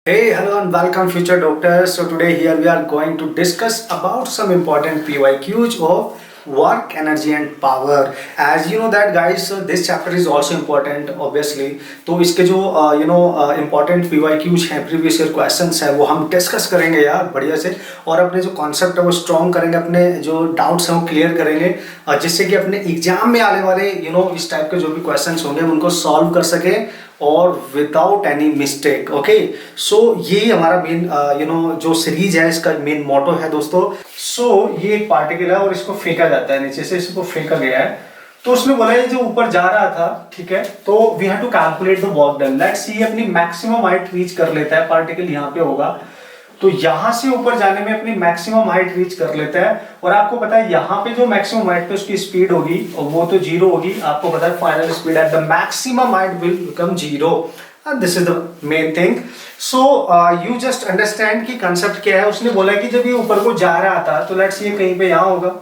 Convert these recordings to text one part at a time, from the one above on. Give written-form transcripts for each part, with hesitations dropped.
Hey, hello and welcome future doctors. So today here we are going to discuss about some important PYQs of work, energy and power. As you know that guys, this chapter is also important obviously. तो इसके जो important PYQs हैं, previous year questions है, वो हम discuss करेंगे यार बढ़िया से, और अपने जो concept है वो strong करेंगे, अपने जो doubts हैं वो clear करेंगे, जिससे कि अपने एग्जाम में आने वाले इस टाइप के जो भी क्वेश्चंस होंगे हम उनको सॉल्व कर सके और विदाउट एनी मिस्टेक। ओके, सो ये हमारा मेन जो सीरीज है इसका मेन मोटो है दोस्तों। सो ये एक पार्टिकल है और इसको फेंका जाता है, नीचे से इसको फेंका गया है, तो उसने बोला ये जो ऊपर जा रहा था, ठीक है, तो we have to calculate the work done. Let's see अपनी मैक्सिमम हाइट रीच कर लेता है, पार्टिकल यहाँ पे होगा, तो यहां से ऊपर जाने में अपनी मैक्सिमम हाइट रीच कर लेता है। और आपको पता है यहाँ पे जो मैक्सिमम हाइट पे उसकी स्पीड होगी और वो तो जीरो होगी। आपको पता है final speed at the maximum height will become zero. This is the main thing. So you just understand कि कंसेप्ट क्या है। उसने बोला कि जब ये ऊपर को जा रहा था तो लेट्स ये कहीं पे यहाँ होगा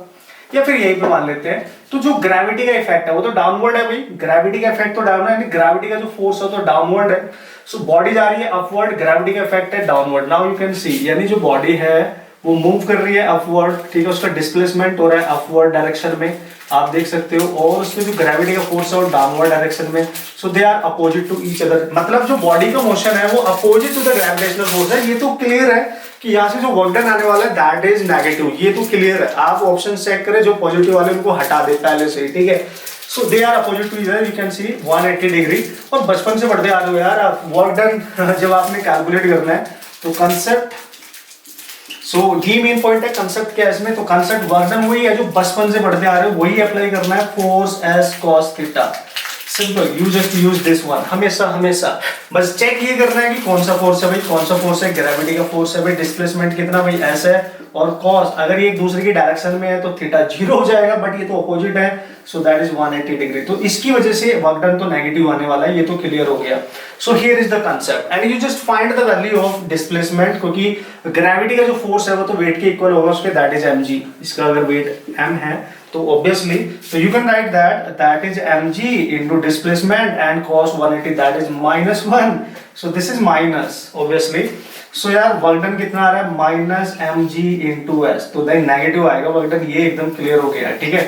या फिर यहीं पे मान लेते हैं, तो जो ग्रेविटी का इफेक्ट है वो तो डाउनवर्ड है भाई। ग्रेविटी का इफेक्ट तो डाउनवर्ड है, ग्रेविटी का जो फोर्स है तो डाउनवर्ड है। सो बॉडी जा रही है अपवर्ड, ग्रेविटी का इफेक्ट है डाउनवर्ड। नाउ यू कैन सी, यानी जो बॉडी है वो मूव कर रही है अपवर्ड, ठीक है, उसका डिस्प्लेसमेंट हो रहा है अपवर्ड डायरेक्शन में, आप देख सकते हो, और उसमें जो ग्रेविटी का फोर्स है वो डाउनवर्ड डायरेक्शन में। So they are opposite to each other, मतलब जो बॉडी का मोशन है वो opposite to the gravitational force है। ये तो क्लियर है कि यहाँ से जो वर्क डन आने वाला है दैट इज नेगेटिव, ये तो क्लियर है। आप ऑप्शन चेक करें, जो पॉजिटिव वाले उनको हटा दे पहले से, ठीक है। So they are opposite to each other, you can see 180 degree. और बचपन से पढ़ते आ रहे हो यार आप, वर्क डन जब आपने कैलकुलेट करना है तो कंसेप्ट, सो ये मेन पॉइंट है। कंसेप्ट क्या है इसमें, तो कंसेप्ट वर्क डन वही है जो बचपन से पढ़ते आ रहे हो, वही अप्लाई करना है, force S cos theta. Simple, you just use this one, हमेशा हमेशा बस चेक ये करना है कि कौन सा फोर्स है भाई, कौन सा फोर्स है, ग्रेविटी का फोर्स है भाई, डिस्प्लेसमेंट कितना भाई एस है, और कॉस अगर ये एक दूसरे की डायरेक्शन में है तो थीटा जीरो हो जाएगा, बट ये तो अपोजिट है, सो दैट इज 180 डिग्री। तो इसकी वजह से वर्क डन तो नेगेटिव आने वाला है, ये तो क्लियर हो गया। So here is the concept and you just find the value of displacement, क्योंकि ग्रेविटी का जो फोर्स है वो तो वेट के इक्वल होगा उसके, दैट इज mg। इसका अगर वेट m है तो obviously, so you can write that is mg into displacement and cos 180 that is -1, so this is minus obviously। so यार वर्क डन कितना आ रहा है, -mg into s, तो देन नेगेटिव आएगा वर्क डन, ये एकदम क्लियर हो गया, ठीक है।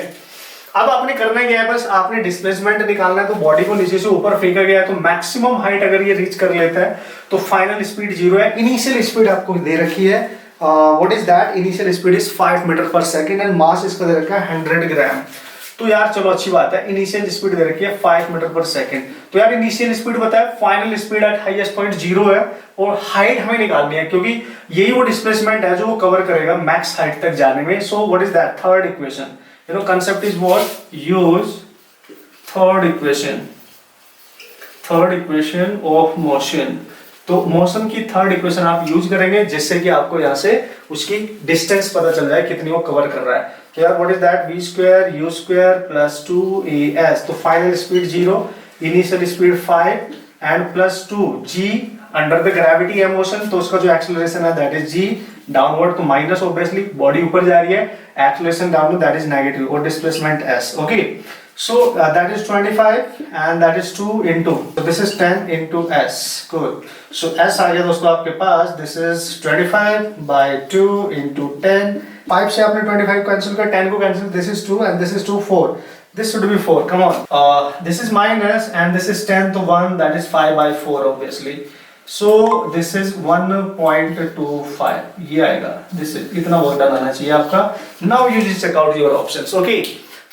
अब आपने करना क्या है, बस आपने डिस्प्लेसमेंट निकालना है। तो बॉडी को नीचे से ऊपर फेंका गया है, तो मैक्सिमम हाइट अगर ये रीच कर लेता है तो फाइनल स्पीड जीरो है। इनिशियल स्पीड आपको दे रखी है, what is that, initial speed is 5 meter per second and mass इसका दे रखा है 100 ग्राम। तो यार चलो अच्छी बात है, इनिशियल स्पीड दे रखी है 5 मीटर पर सेकंड। तो यार इनिशियल स्पीड बताया, final speed at highest point zero है, और हाइट हमें निकालनी है क्योंकि यही वो डिस्प्लेसमेंट है जो वो कवर करेगा मैक्स हाइट तक जाने में। So what is that, third equation, concept is what, use third equation of motion। तो मोशन की थर्ड इक्वेशन आप यूज करेंगे जिससे कि आपको यहाँ से उसकी डिस्टेंस पता चल जाए कितनी वो कवर कर रहा है। तो यार what is that, v square u square plus 2as, तो final speed zero, initial speed 5 and plus 2 g under the gravity है मोशन, तो उसका जो एक्सेलरेशन है दैट इज g डाउनवर्ड, तो माइनस ऑब्वियसली बॉडी ऊपर जा रही है, acceleration downward that is negative, और displacement s। Okay, so that is 25 and that is 2 into, so this is 10 into s। Good, so s आ गया दोस्तों आपके पास, दिस इज 25 by 2 into 10। 5 से आपने 25 कैंसिल कर, 10 को cancel, this is 2 and this is 2 4, this should be 4, come on, this is minus and this is 10 to 1, that is 5 by 4 obviously। So this is 1.25, ये आएगा, this is इतना work done आना चाहिए आपका। Now you just check out your options, okay?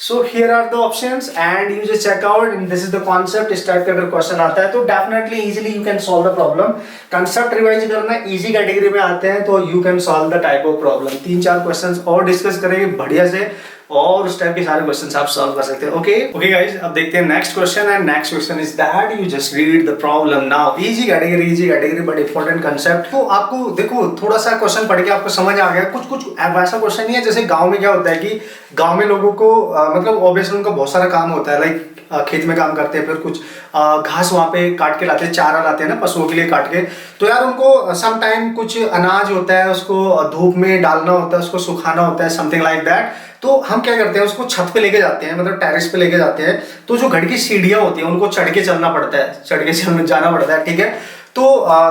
So here are the options and you just check out, and this is the concept। इस type का अगर question आता है तो definitely easily you can solve the problem। Concept revise करना, easy category में आते हैं तो you can solve the type of problem। 3-4 questions और डिस्कस करेंगे बढ़िया से, और उस टाइप के सारे क्वेश्चंस आप सॉल्व कर सकते हैं। ओके गाइस, अब देखते हैं next question, and next question is that you just read the problem now. Easy category but important concept. तो आपको देखो, थोड़ा सा क्वेश्चन पढ़ के आपको समझ आ गया, कुछ वैसा क्वेश्चन नहीं है जैसे गांव में क्या होता है कि गांव में लोगों को मतलब ऑब्वियसली उनका बहुत सारा काम होता है, लाइक खेत में काम करते हैं, फिर कुछ घास वहां पे काट के लाते हैं, चारा लाते हैं ना पशुओं के लिए काट के, तो यार उनको सम टाइम कुछ अनाज होता है उसको धूप में डालना होता है, उसको सुखाना होता है, समथिंग लाइक दैट। तो हम क्या करते हैं, उसको छत पे लेके जाते हैं, मतलब टेरेस पे लेके जाते हैं। तो जो घर की सीढ़ियां होती हैं उनको चढ़ के चलना पड़ता है, चढ़ के जाना पड़ता है, ठीक है। तो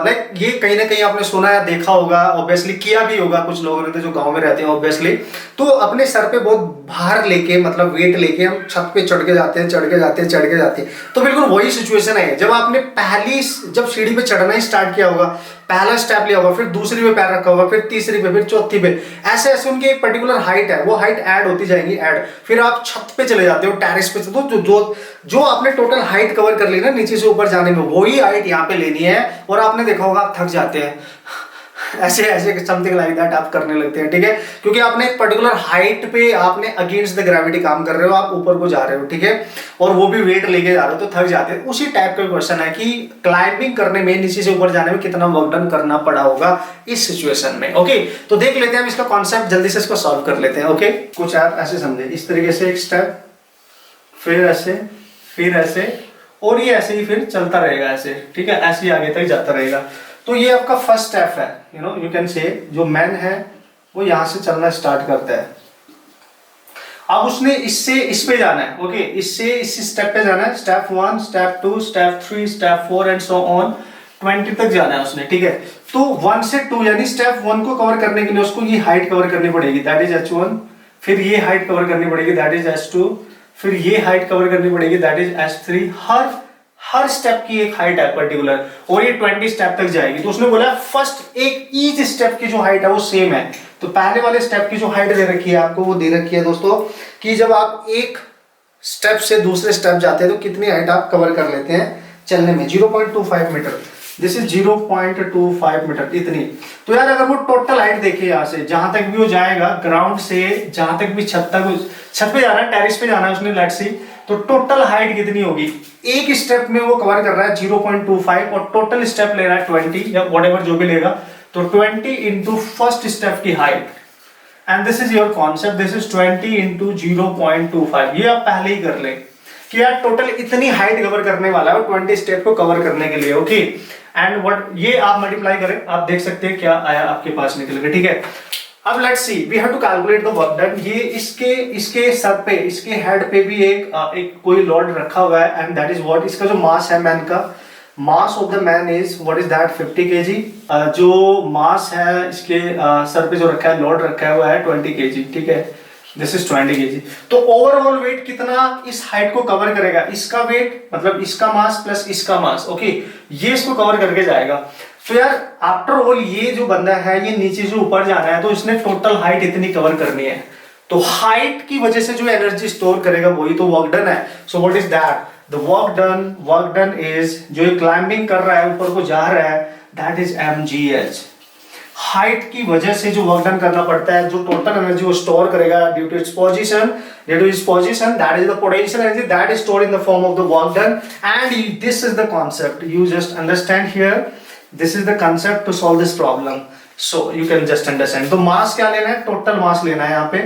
लाइक ये कहीं ना कहीं आपने सुना या देखा होगा, ऑब्वियसली किया भी होगा कुछ लोगों ने, तो जो गांव में रहते हैं ऑब्वियसली, तो अपने सर पे बहुत भार लेके, मतलब वेट लेके हम छत पे चढ़ के जाते हैं, चढ़ के जाते हैं, चढ़ के जाते हैं। तो बिल्कुल वही सिचुएशन है जब आपने जब सीढ़ी पे चढ़ना ही स्टार्ट किया होगा, पहला स्टेप लिया होगा, फिर दूसरी पे पैर रखा होगा, फिर तीसरी पे, फिर चौथी पे, ऐसे ऐसे उनकी एक पर्टिकुलर हाइट है, वो हाइट ऐड होती जाएगी, ऐड, फिर आप छत पे चले जाते हो, टेरेस पे, तो जो आपने टोटल हाइट कवर कर ली ना नीचे से ऊपर जाने में, वही हाइट यहाँ पे लेनी है। और आपने देखा होगा आप थक जाते हैं ऐसे ऐसे समथिंग लाइक दैट आप करने लगते हैं, ठीक है, क्योंकि आपने एक पर्टिकुलर हाइट पे आपने अगेंस्ट द ग्रेविटी काम कर रहे हो, आप ऊपर को जा रहे हो, ठीक है, और वो भी वेट लेके जा रहे हो, तो थक जाते हैं। उसी टाइप का क्वेश्चन है कि क्लाइंबिंग करने में, नीचे से ऊपर जाने में कितना वर्क डन करना पड़ा होगा इस सिचुएशन में। ओके, तो देख लेते हैं हम इसका कॉन्सेप्ट, जल्दी से इसको सॉल्व कर लेते हैं। ओके, कुछ आप ऐसे समझे, इस तरीके से एक स्टेप, फिर ऐसे, फिर ऐसे, और ये ऐसे ही फिर चलता रहेगा ऐसे, ठीक है, ऐसे ही आगे तक जाता रहेगा। तो ये आपका फर्स्ट स्टेप है, यू कैन से, जो मैन है वो यहां से चलना स्टार्ट करता है। अब उसने इससे इस पे जाना है, ओके, इससे इस स्टेप पे जाना है, step 1, step 2, step 3, step 4 and so on, 20 तक जाना है उसने, ठीक है। तो 1 से 2 यानी स्टेप 1 को कवर करने के लिए उसको ये हाइट कवर करनी पड़ेगी, दैट इज H1, फिर ये हाइट कवर करनी पड़ेगी, दैट इज H2, फिर ये हाइट कवर करनी पड़ेगी, that is H3। Her step की एक हाइट है पर्टिकुलर, और ये 20 स्टेप तक जाएगी। तो उसने बोला फर्स्ट एक ईच स्टेप की जो हाइट है वो सेम है। तो पहले वाले स्टेप की जो हाइट दे रखी है आपको, वो दे रखी है दोस्तों कि जब आप एक स्टेप से दूसरे स्टेप जाते हैं तो कितनी हाइट आप कवर कर लेते हैं चलने में, 0.25 मीटर, दिस इज 0.25 मीटर, इतनी। तो यार अगर वो टोटल हाइट देखे यहाँ से जहां तक भी वो जाएगा, ग्राउंड से जहां तक भी छत पे जाना है, टेरिस पे जाना है उसने, लेट्स सी, तो टोटल हाइट कितनी होगी, एक स्टेप में वो कवर कर रहा है 0.25 और टोटल स्टेप ले रहा है 20 या व्हाटएवर जो भी लेगा, तो 20 इंटू फर्स्ट स्टेप की height, and this is your concept, this is 20 into 0.25। ये आप पहले ही कर ले कि यार टोटल इतनी हाइट कवर करने वाला है 20 स्टेप को कवर करने के लिए, ओके। एंड व्हाट, ये आप मल्टीप्लाई करें, आप देख सकते हैं क्या आया आपके पास निकल के, ठीक है। अब let's see, we have to calculate the work done. ये इसके सर पे, इसके हेड पे भी एक कोई लोड रखा हुआ है, एंड दैट इज व्हाट, इसका जो मास है मैन का, mass of the man is what is that 50 kg। जो मास है इसके सर पे जो रखा है, लोड रखा हुआ है 20 kg, ठीक है, दिस इज 20 kg। तो ओवरऑल वेट कितना इस हाइट को कवर करेगा, इसका वेट मतलब इसका मास प्लस इसका मास, ओके, ये इसको कवर करके जाएगा। तो यार आफ्टर ऑल ये जो बंदा है ये नीचे से ऊपर जाना है, तो इसने टोटल हाइट इतनी कवर करनी है। तो हाइट की वजह से जो एनर्जी स्टोर करेगा वही तो वर्क डन है। So what is that, the work done is, जो ये क्लाइंबिंग कर रहा है, ऊपर को जा रहा है, दैट इज mgh। हाइट की वजह से जो वर्क डन करना पड़ता है, जो टोटल एनर्जी वो स्टोर करेगा due to its position, that is the potential energy that is stored in the form of the work done. And this is the concept, you just understand here, this is the concept to solve this problem, so you can just understand. तो mass क्या लेना है, total mass लेना है, यहाँ पे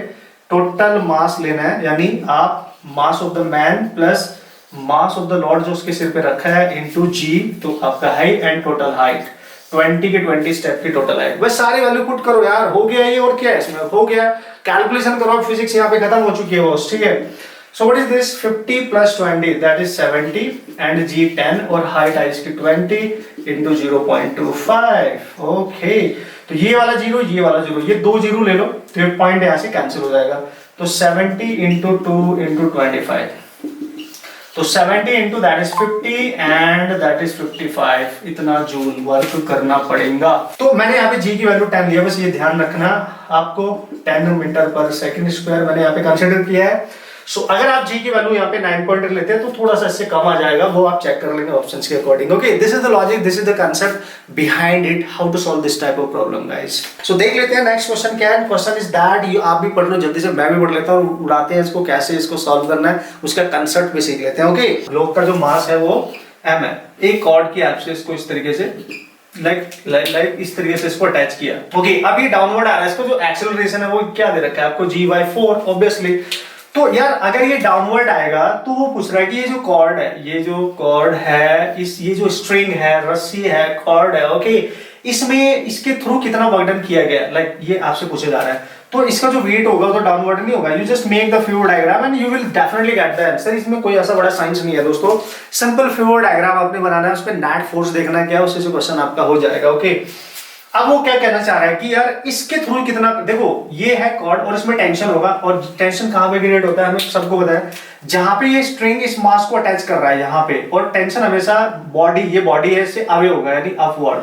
total mass लेना है, यानी आप mass of the man plus mass of the Lord जो उसके सिर पे रखा है इनटू जी, तो आपका हाइट एंड टोटल हाइट 20 के 20 स्टेप की टोटल हाइट। बस सारे वैल्यू पुट करो यार, हो गया ये, और क्या है इसमें, हो गया, कैलकुलेशन करो, फिजिक्स यहाँ पे खत्म हो चुकी है बॉस, ठीक है। So what is this 50 plus 20, that is 70 and g 10 और height है इसकी 20 into 0.25, okay। तो ये वाला जीरो, ये वाला जीरो, ये दो जीरो ले लो, तो ये पॉइंट यहाँ से कैंसिल हो जाएगा। तो 70 into 2 into 25, तो 70 into that is 50 and that is 55, इतना जूल वर्क करना पड़ेगा। तो मैंने यहाँ पे g की वैल्यू 10 लिया, बस ये ध्यान रखना आपको, 10 मीटर पर सेकंड स्क्वायर मैंने यहाँ पे कंसिडर किया है। सो अगर आप जी की वैल्यू यहाँ पे 9 पॉइंट लेते हैं तो थोड़ा सा इससे कम आ जाएगा, वो आप चेक कर लेंगे ऑप्शंस के according, okay. This is the logic, this is the concept behind it, how to solve this type of problem guys. So देख लेते हैं नेक्स्ट क्वेश्चन क्या है। क्वेश्चन इज दैट, you आप भी पढ़ लो जल्दी से, मैं भी पढ़ लेता हूँ, उड़ाते हैं इसको, कैसे इसको सॉल्व करना है उसका कंसेप्ट भी सीख लेते हैं, ओके। ग्लोब का जो मास है वो m है, एक कॉर्ड की हेल्प से इसको इस तरीके से लाइक इस तरीके से इसको अटैच किया, ओके। अब ये डाउनवर्ड आ रहा है, इसको जो एक्सेलरेशन है वो क्या दे रखा है आपको, g/4 ऑब्वियसली। तो यार अगर ये डाउनवर्ड आएगा तो वो पूछ रहा है कि ये जो कॉर्ड है, ये जो कॉर्ड है, ये जो स्ट्रिंग है, रस्सी है, कॉर्ड है, ओके, इसमें इसके थ्रू कितना वर्क डन किया गया, लाइक ये आपसे पूछा जा रहा है। तो इसका जो वेट होगा तो डाउनवर्ड नहीं होगा। You just make the feud diagram and you will definitely get the answer. इसमें कोई ऐसा बड़ा साइंस नहीं है दोस्तों, सिंपल फ्यूड डायग्राम आपने बनाना है, उस पर नेट फोर्स देखना है क्या, उससे जो क्वेश्चन आपका हो जाएगा। ओके, अब वो क्या कहना चाह रहा है कि यार इसके थ्रू कितना, देखो ये है कॉर्ड और इसमें टेंशन होगा, और टेंशन कहां पे क्रिएट होता है हमें सबको पता है, जहां पे ये स्ट्रिंग इस मास को अटैच कर रहा है यहाँ पे, और टेंशन हमेशा बॉडी, ये बॉडी है इससे अवे होगा, यानी अपवर्ड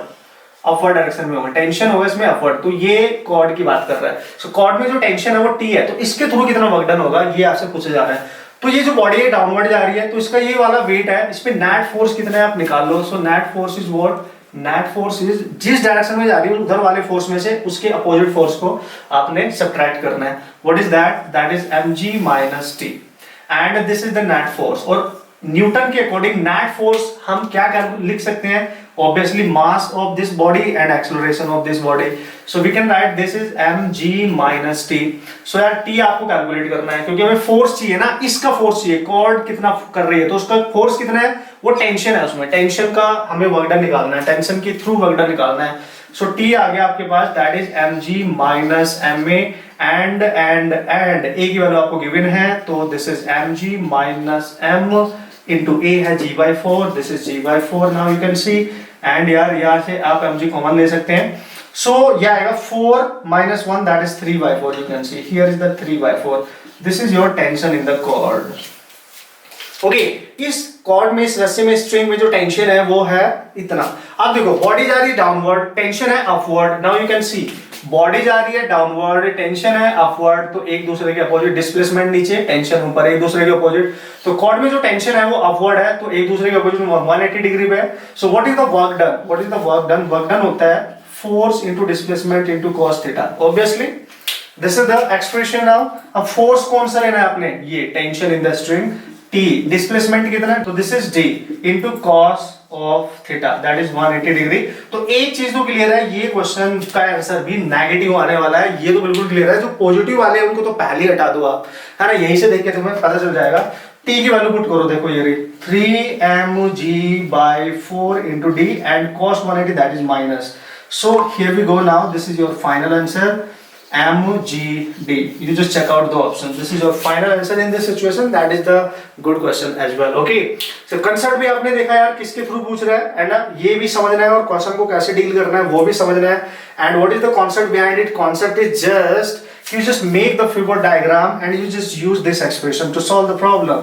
डायरेक्शन में होगा, टेंशन होगा इसमें अपवर्ड, तो ये कॉर्ड की बात कर रहा है। सो कॉर्ड में जो टेंशन है वो टी है, तो इसके थ्रू कितना वर्क डन होगा ये आपसे पूछा जा रहा है। तो ये जो बॉडी है डाउनवर्ड जा रही है, तो इसका ये वाला वेट है, इस पे नेट फोर्स कितना है आप निकाल लो। So net force is what, net force is जिस डायरेक्शन में जा रही है उधर वाले फोर्स में से उसके अपोजिट फोर्स को आपने सब्ट्रैक्ट करना है। What is that, that is mg minus T, and this is the net force. और न्यूटन के अकॉर्डिंग नेट फोर्स हम क्या लिख सकते हैं, obviously mass of this body and acceleration of this body, so we can write this is mg minus t। so यार t आपको calculate करना है, क्योंकि हमें फोर्स चाहिए ना, इसका फोर्स चाहिए, कॉर्ड कितना कर रही है तो उसका फोर्स कितना है, वो टेंशन है, उसमें टेंशन का हमें वर्क डन निकालना है, टेंशन के थ्रू वर्क डन निकालना है। सो t आ गया आपके पास, that is mg minus ma, and a की वैल्यू आपको गिवन है, तो this is mg minus m into a है g/4, this is g/4 now you can see, and यार यहाँ से आप mg कॉमन ले सकते हैं। so ये आएगा 4 minus 1, that is 3/4, you can see here is the 3/4, this is your tension in the cord। okay, इस कॉर्ड में, इस रस्से में, स्ट्रिंग में जो टेंशन है वो है इतना। अब देखो बॉडी जा रही है डाउनवर्ड, टेंशन है upward, now you can C body जा रही है डाउनवर्ड, टेंशन है अपवर्ड, तो एक दूसरे के अपोजिट, डिस्प्लेसमेंट नीचे, टेंशन ऊपर, एक दूसरे के अपोजिट। तो कॉर्ड में जो टेंशन है वो अपवर्ड है, तो एक दूसरे के अपोजिट में 180 डिग्री पे है। So what is the work done, what is the work done, work done होता है force into displacement into cos theta. Obviously this is the expression now. अब फोर्स कौन सा लेना है आपने, ये tension in the string, T, displacement कितना है, तो this is D into cos of theta, that is 180 degree. तो एक चीज तो क्लियर है, ये क्वेश्चन का आंसर भी नेगेटिव आने वाला है, ये तो बिल्कुल क्लियर है। जो पॉजिटिव वाले हैं उनको तो पहले ही हटा दो आप, है ना, यहीं से देख के तुम्हें पता चल जाएगा। T की वैल्यू पुट करो, देखो ये रही 3mg/4 into D and cos 180 that is minus. So here we go now, this is your final answer mgd, you just check out the option, this is your final answer in this situation, that is the good question as well। okay, so concept भी आपने देखा यार किसके through पूछ रहा है ना, ये भी समझना है, और क्वेश्चन को कैसे डील करना है वो भी समझना है। and what is the concept behind it, concept is just you just make the figure diagram and you just use this expression to solve the problem।